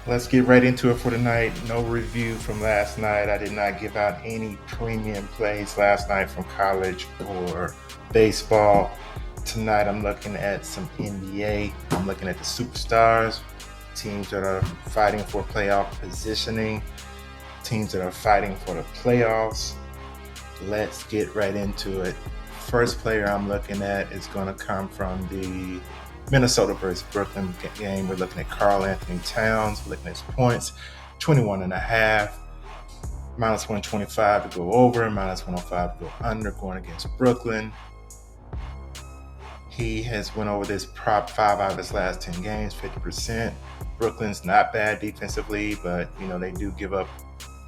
Let's get right into it for tonight. No review from last night. I did not give out any premium plays last night from college or baseball. Tonight I'm looking at some NBA. I'm looking at the superstars, teams that are fighting for playoff positioning, teams that are fighting for the playoffs. Let's get right into it. First player I'm looking at is going to come from the Minnesota versus Brooklyn game. We're looking at Karl Anthony Towns. We're looking at his points, 21 and a half, minus 125 to go over, minus 105 to go under, going against Brooklyn. He has went over this prop 5 out of his last 10 games, 50%. Brooklyn's not bad defensively, but they do give up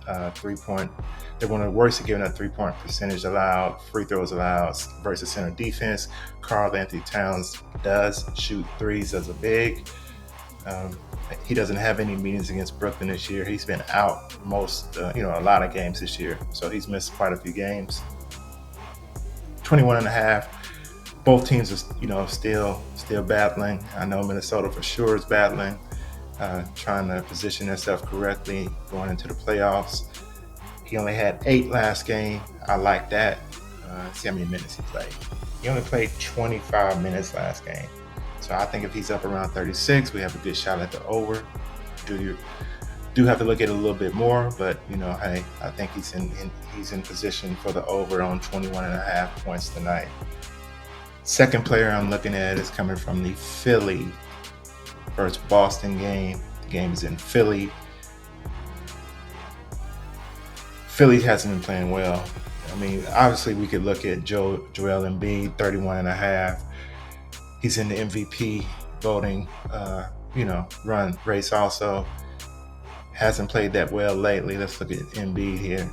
3-point. They're one of the worst at giving up 3-point percentage allowed, free throws allowed versus center defense. Karl Anthony Towns does shoot threes as a big. He doesn't have any meetings against Brooklyn this year. He's been out a lot of games this year, so he's missed quite a few games. 21 and a half. Both teams are, still battling. I know Minnesota for sure is battling, trying to position themselves correctly going into the playoffs. He only had 8 last game. I like that. See how many minutes he played. He only played 25 minutes last game. So I think if he's up around 36, we have a good shot at the over. Do have to look at it a little bit more, but hey, I think he's in position for the over on 21 and a half points tonight. Second player I'm looking at is coming from the Philly versus Boston game. The game is in Philly. Philly hasn't been playing well. I mean, obviously we could look at Joel Embiid, 31 and a half. He's in the MVP voting, run race also. Hasn't played that well lately. Let's look at Embiid here.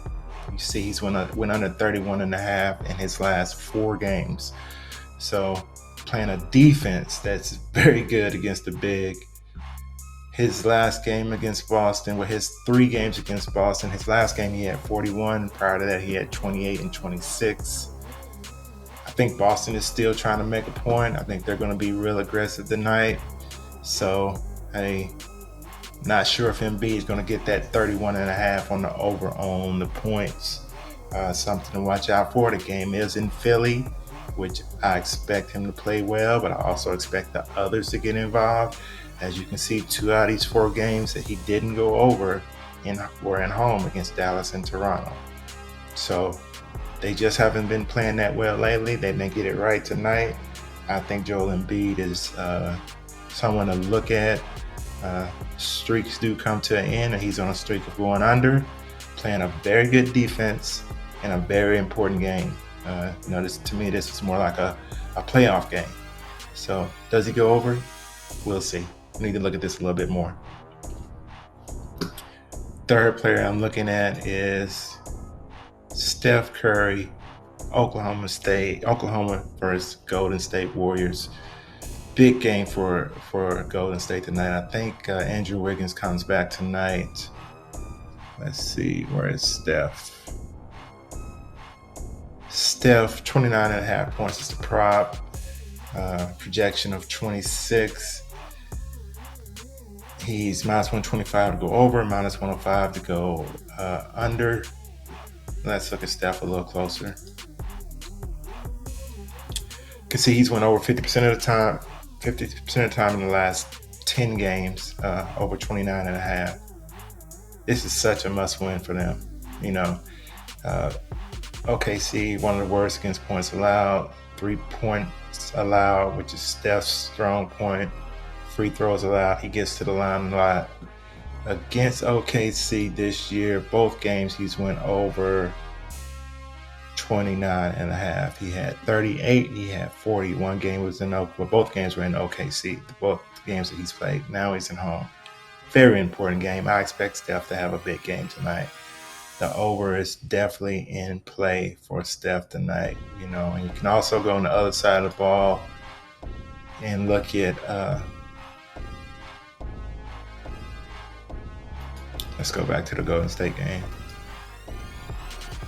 You see he's went under 31 and a half in his last 4 games. So playing a defense that's very good against the big. His last game against Boston, his 3 games against Boston, his last game he had 41. Prior to that, he had 28 and 26. I think Boston is still trying to make a point. I think they're going to be real aggressive tonight. So, not sure if Embiid is going to get that 31 and a half on the over on the points. Something to watch out for. The game is in Philly, which I expect him to play well, but I also expect the others to get involved. As you can see, 2 out of these 4 games that he didn't go over were at home against Dallas and Toronto. So they just haven't been playing that well lately. They may get it right tonight. I think Joel Embiid is someone to look at. Streaks do come to an end, and he's on a streak of going under, playing a very good defense in a very important game. To me, this is more like a playoff game. So does he go over? We'll see. I need to look at this a little bit more. Third player I'm looking at is Steph Curry, Oklahoma versus Golden State Warriors. Big game for Golden State tonight. I think Andrew Wiggins comes back tonight. Let's see, where is Steph? Steph, 29 and a half points is the prop. Projection of 26. He's minus 125 to go over, minus 105 to go under. Let's look at Steph a little closer. You can see he's went over 50% of the time, 50% of the time in the last 10 games, over 29 and a half. This is such a must-win for them. OKC, one of the worst against points allowed, 3 points allowed, which is Steph's strong point. Free throws allowed. He gets to the line a lot. Against OKC this year, both games he's went over 29 and a half. He had 38, he had 40. One game was both games were in OKC, both games that he's played. Now he's at home. Very important game. I expect Steph to have a big game tonight. The over is definitely in play for Steph tonight, and you can also go on the other side of the ball and look at let's go back to the Golden State game.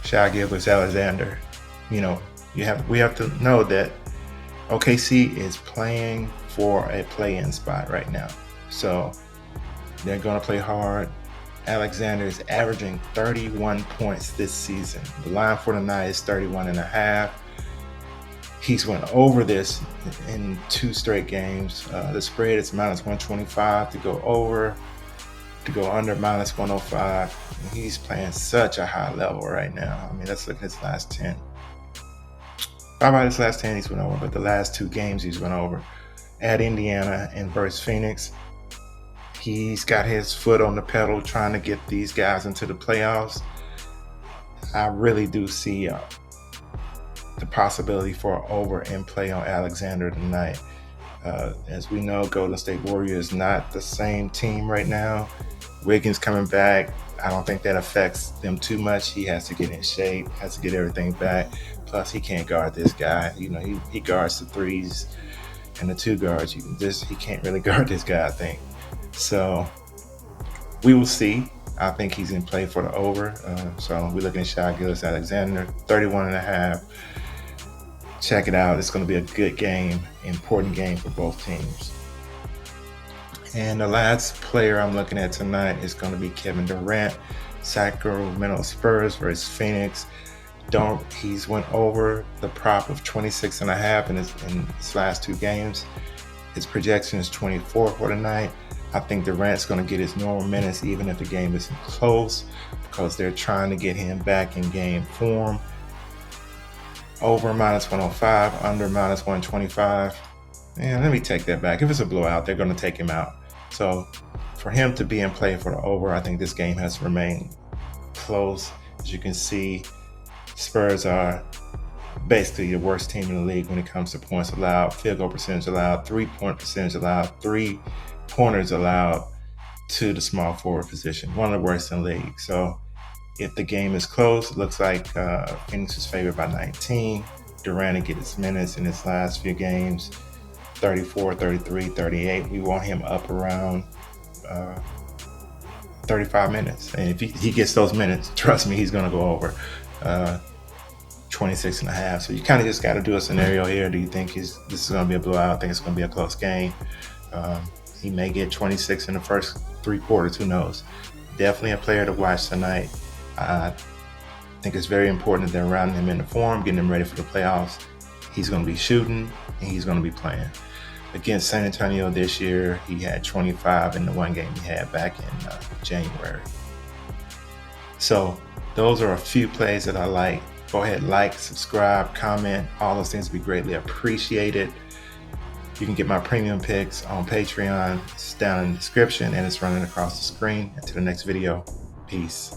Shai Gilgeous-Alexander. We have to know that OKC is playing for a play-in spot right now. So They're going to play hard. Alexander is averaging 31 points this season. The line for tonight is 31.5. He's went over this in 2 straight games. The spread is -125 to go over, to go under -105. And he's playing such a high level right now. I mean, let's look at his last 10. 5 out of his last 10 he's went over, but the last 2 games he's went over. At Indiana and versus Phoenix, he's got his foot on the pedal trying to get these guys into the playoffs. I really do see the possibility for an over in play on Alexander tonight. As we know, Golden State Warriors is not the same team right now. Wiggins coming back, I don't think that affects them too much. He has to get in shape, has to get everything back. Plus, he can't guard this guy. You know, he guards the threes and the 2 guards. He can't really guard this guy, I think. So we will see. I think he's in play for the over. So we're looking at Shai Gilgeous-Alexander, 31.5. Check it out. It's going to be a good game, important game for both teams. And the last player I'm looking at tonight is going to be Kevin Durant, Sacramento Spurs versus Phoenix. He's went over the prop of 26.5 in his last 2 games. His projection is 24 for tonight. I think Durant's going to get his normal minutes even if the game isn't close, because they're trying to get him back in game form. Over -105, under -125. And let me take that back. If it's a blowout, they're going to take him out. So for him to be in play for the over, I think this game has to remain close. As you can see, Spurs are basically the worst team in the league when it comes to points allowed, field goal percentage allowed, 3-point percentage allowed, 3-pointers allowed to the small forward position. One of the worst in the league. So if the game is close, it looks like Phoenix is favored by 19. Durant will get his minutes in his last few games, 34, 33, 38. We want him up around 35 minutes. And if he gets those minutes, trust me, he's going to go over 26.5. So you kind of just got to do a scenario here. Do you think this is going to be a blowout? I think it's going to be a close game. He may get 26 in the first 3 quarters. Who knows? Definitely a player to watch tonight. I think it's very important that they're rounding him into form, getting him ready for the playoffs. He's going to be shooting, and he's going to be playing. Against San Antonio this year, he had 25 in the 1 game he had back in January. So those are a few plays that I like. Go ahead, like, subscribe, comment. All those things would be greatly appreciated. You can get my premium picks on Patreon. It's down in the description, and it's running across the screen. Until the next video, peace.